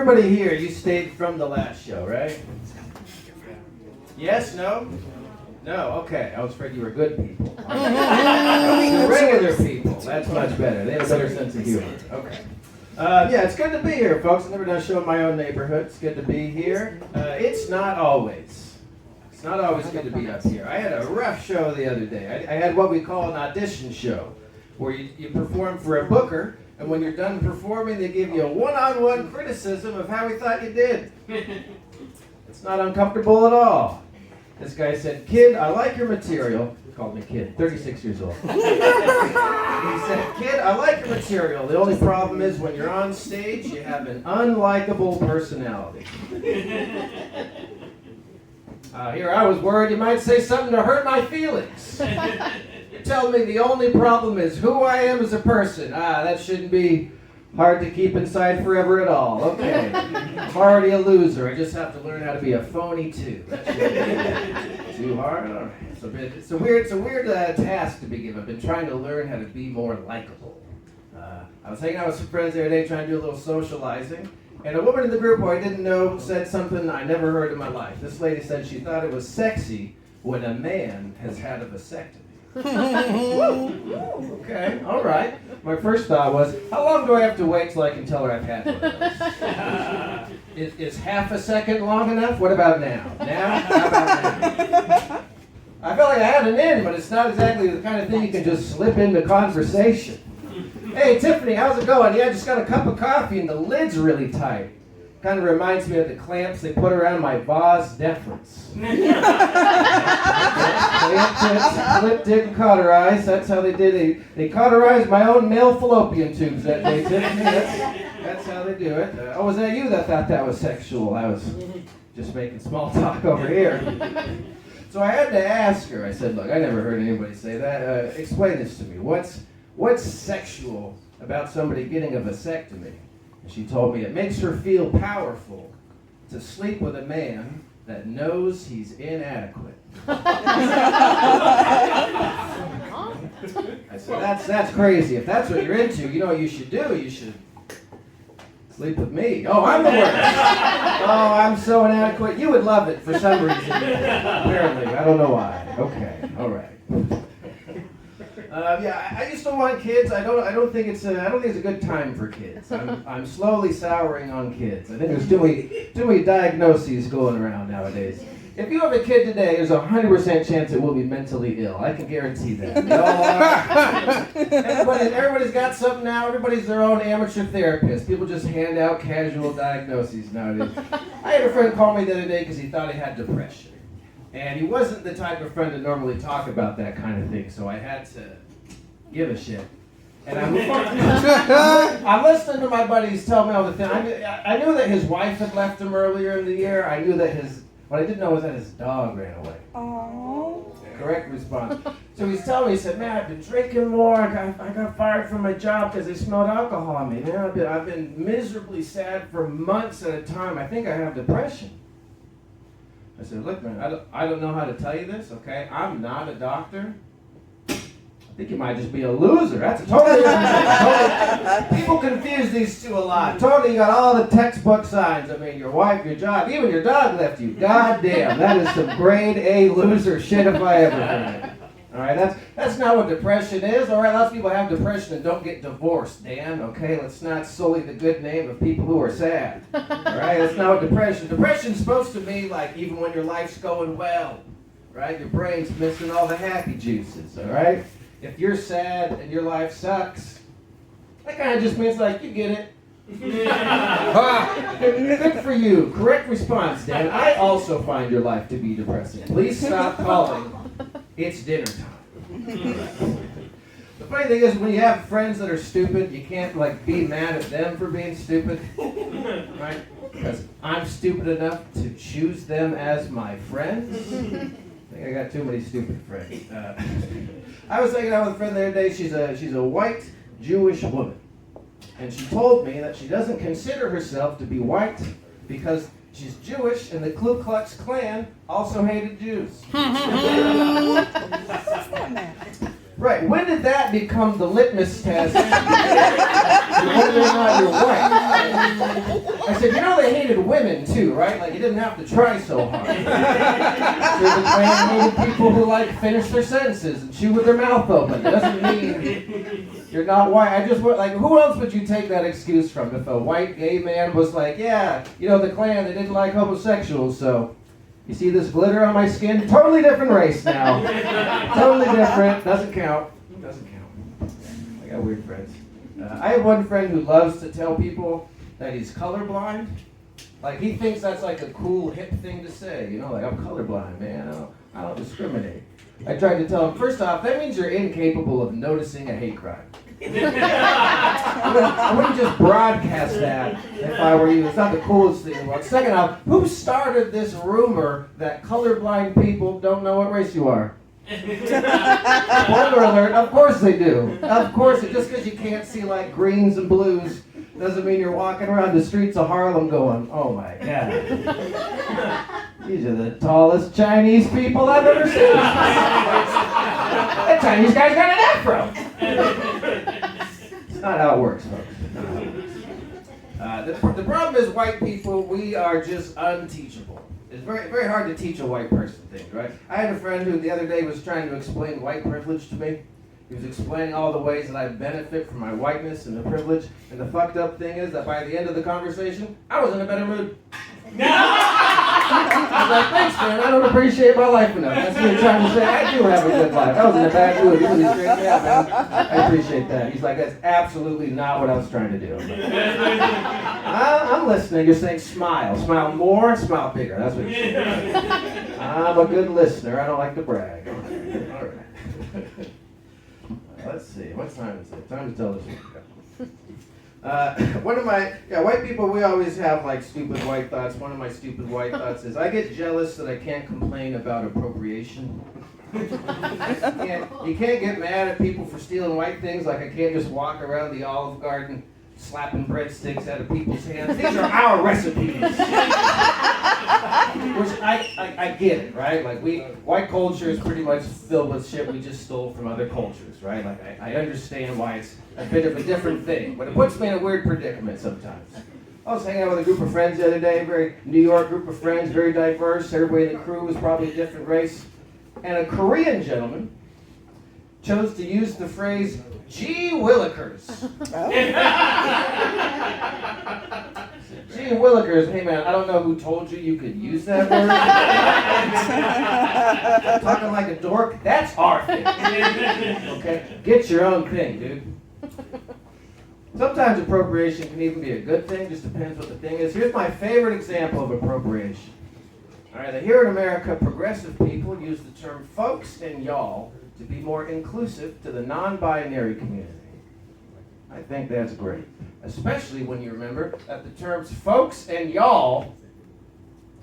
everybody here, you stayed from the last show, right? Yes? No? No? Okay. I was afraid you were good people. You're regular people. That's much better. They have a better sense of humor. Okay. Yeah, it's good to be here, folks. I've never done a show in my own neighborhood. It's good to be here. It's not always. It's not always good to be up here. I had a rough show the other day. I had what we call an audition show, where you perform for a booker, and when you're done performing, they give you a one-on-one criticism of how he thought you did. It's not uncomfortable at all. This guy said, "Kid, I like your material." He called me kid, 36 years old. He said, "Kid, I like your material. The only problem is when you're on stage, you have an unlikable personality." Here I was worried you might say something to hurt my feelings. You're telling me the only problem is who I am as a person. That shouldn't be hard to keep inside forever at all. Okay, I'm already a loser. I just have to learn how to be a phony too. That shouldn't be too hard. All right. It's a weird task to be given. I've been trying to learn how to be more likable. I was hanging out with some friends the other day trying to do a little socializing, and a woman in the group who I didn't know said something I never heard in my life. This lady said she thought it was sexy when a man has had a vasectomy. Okay, all right. My first thought was, how long do I have to wait till I can tell her I've had one of those? Is half a second long enough? What about now? Now? How about now? I felt like I had an in, but it's not exactly the kind of thing you can just slip into conversation. Hey, Tiffany, how's it going? Yeah, I just got a cup of coffee and the lid's really tight. Kind of reminds me of the clamps they put around my vas deferens. Clipped it and cauterized. That's how they did it. They cauterized my own male fallopian tubes that day, Tiffany. That's how they do it. Was that you that thought that was sexual? I was just making small talk over here. So I had to ask her. I said, "Look, I never heard anybody say that. Explain this to me. What's sexual about somebody getting a vasectomy?" And she told me it makes her feel powerful to sleep with a man that knows he's inadequate. I said, that's crazy. If that's what you're into, you know what you should do? You should sleep with me. Oh, I'm the worst. Oh, I'm so inadequate. You would love it for some reason. Apparently. I don't know why. Okay. All right. I used to want kids. I don't think it's a good time for kids. I'm slowly souring on kids. I think there's too many diagnoses going around nowadays. If you have a kid today, there's a 100% chance it will be mentally ill. I can guarantee that. They all are. Everybody's got something now. Everybody's their own amateur therapist. People just hand out casual diagnoses nowadays. I had a friend call me the other day because he thought he had depression. And he wasn't the type of friend to normally talk about that kind of thing, so I had to give a shit. And I'm listening to my buddies tell me all the things. I knew that his wife had left him earlier in the year. I knew that what I didn't know was that his dog ran away. Aww. Correct response. So he's telling me, he said, "Man, I've been drinking more. I got fired from my job because they smelled alcohol on me. Man, I've been miserably sad for months at a time. I think I have depression." I said, "Look, man, I don't know how to tell you this, okay? I'm not a doctor. I think you might just be a loser." That's a totally different thing. People confuse these two a lot. Totally, you got all the textbook signs. I mean, your wife, your job, even your dog left you. God damn, that is some grade A loser shit if I ever heard it. All right, that's not what depression is. All right, lots of people have depression and don't get divorced, Dan. Okay, let's not sully the good name of people who are sad. All right, that's not what Depression's supposed to mean like even when your life's going well, right? Your brain's missing all the happy juices. All right, if you're sad and your life sucks, that kind of just means like you get it. Good for you. Correct response, Dan. I also find your life to be depressing. Please stop calling. It's dinner time. The funny thing is, when you have friends that are stupid, you can't be mad at them for being stupid, right? Because I'm stupid enough to choose them as my friends. I think I got too many stupid friends. I was hanging out with a friend the other day. She's a white Jewish woman, and she told me that she doesn't consider herself to be white because she's Jewish, and the Ku Klux Klan also hated Jews. Right. When did that become the litmus test whether or not you're white? I said, you know they hated women too, right? Like you didn't have to try so hard. So the Klan hated people who finish their sentences and chew with their mouth open. It doesn't mean you're not white. I just who else would you take that excuse from? If a white gay man was like, yeah, the Klan, they didn't like homosexuals, so you see this glitter on my skin? Totally different race now. Totally different. Doesn't count. Doesn't count. I got weird friends. I have one friend who loves to tell people that he's colorblind. Like he thinks that's like a cool, hip thing to say. Like I'm colorblind, man. I don't discriminate. I tried to tell him, first off, that means you're incapable of noticing a hate crime. I wouldn't just broadcast that if I were you. It's not the coolest thing in the world. Second off, who started this rumor that colorblind people don't know what race you are? Spoiler alert, of course they do. Of course, just because you can't see like greens and blues doesn't mean you're walking around the streets of Harlem going, oh my God. These are the tallest Chinese people I've ever seen. That Chinese guy's got an afro. It's not how it works, folks. The problem is white people, we are just unteachable. It's very, very hard to teach a white person things, right? I had a friend who the other day was trying to explain white privilege to me. He was explaining all the ways that I benefit from my whiteness and the privilege. And the fucked up thing is that by the end of the conversation, I was in a better mood. I was like, thanks, man. I don't appreciate my life enough. That's what you're trying to say. I do have a good life. I was in a bad mood. You really straightened me out, man. I appreciate that. He's like, that's absolutely not what I was trying to do. I'm listening. You're saying smile. Smile more, smile bigger. That's what you're saying. I'm a good listener. I don't like to brag. All right. Let's see. What time is it? Time to tell this one. One of my, white people, we always have like stupid white thoughts. One of my stupid white thoughts is I get jealous that I can't complain about appropriation. You can't get mad at people for stealing white things, like I can't just walk around the Olive Garden slapping breadsticks out of people's hands. These are our recipes. Which I get it, right? Like white culture is pretty much filled with shit we just stole from other cultures, right? Like I understand why it's a bit of a different thing, but it puts me in a weird predicament sometimes. I was hanging out with a group of friends the other day, a very New York group of friends, very diverse. Everybody in the crew was probably a different race. And a Korean gentleman chose to use the phrase, gee willikers. Gee willikers, hey man, I don't know who told you you could use that word. Talking like a dork, that's our thing. Okay, get your own thing, dude. Sometimes appropriation can even be a good thing, just depends what the thing is. Here's my favorite example of appropriation. All right, here in America, progressive people use the term folks and y'all to be more inclusive to the non-binary community. I think that's great, especially when you remember that the terms folks and y'all,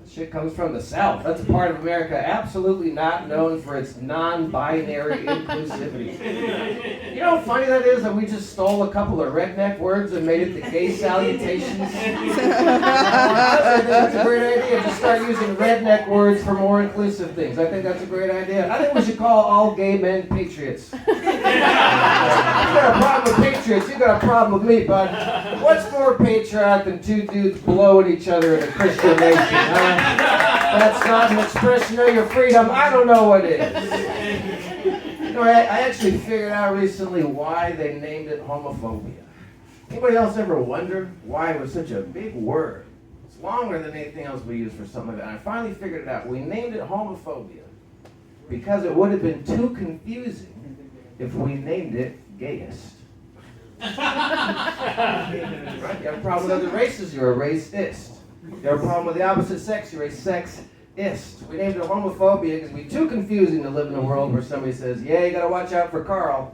that shit comes from the South. That's a part of America absolutely not known for its non-binary inclusivity. You know how funny that is that we just stole a couple of redneck words and made it the gay salutations? I think that's a great idea. Just start using redneck words for more inclusive things. I think that's a great idea. I think we should call all gay men patriots. You got a problem with patriots, you got a problem with me, bud. What's more patriotic than two dudes blowing each other in a Christian nation, huh? That's not an expression of your freedom. I don't know what it is. You know, I actually figured out recently why they named it homophobia. Anybody else ever wonder why it was such a big word? It's longer than anything else we use for something like that. And I finally figured it out. We named it homophobia because it would have been too confusing if we named it gayist. Right? You have a problem with other races, you're a racist. You have a problem with the opposite sex, you're a sexist. We named it homophobia because it'd be too confusing to live in a world where somebody says, yeah, you gotta watch out for Carl.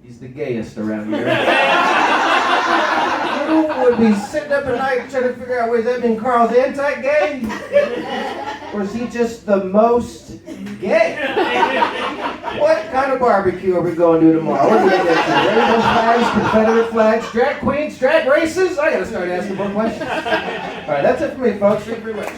He's the gayest around here. You would be sitting up at night trying to figure out, wait, does that mean Carl's anti-gay? Or is he just the most gay? What kind of barbecue are we going to do tomorrow? What are we going to get to? Rainbow flags, Confederate flags, drag queens, drag races? I gotta start asking more questions. All right, that's it for me, folks. Thank you very much.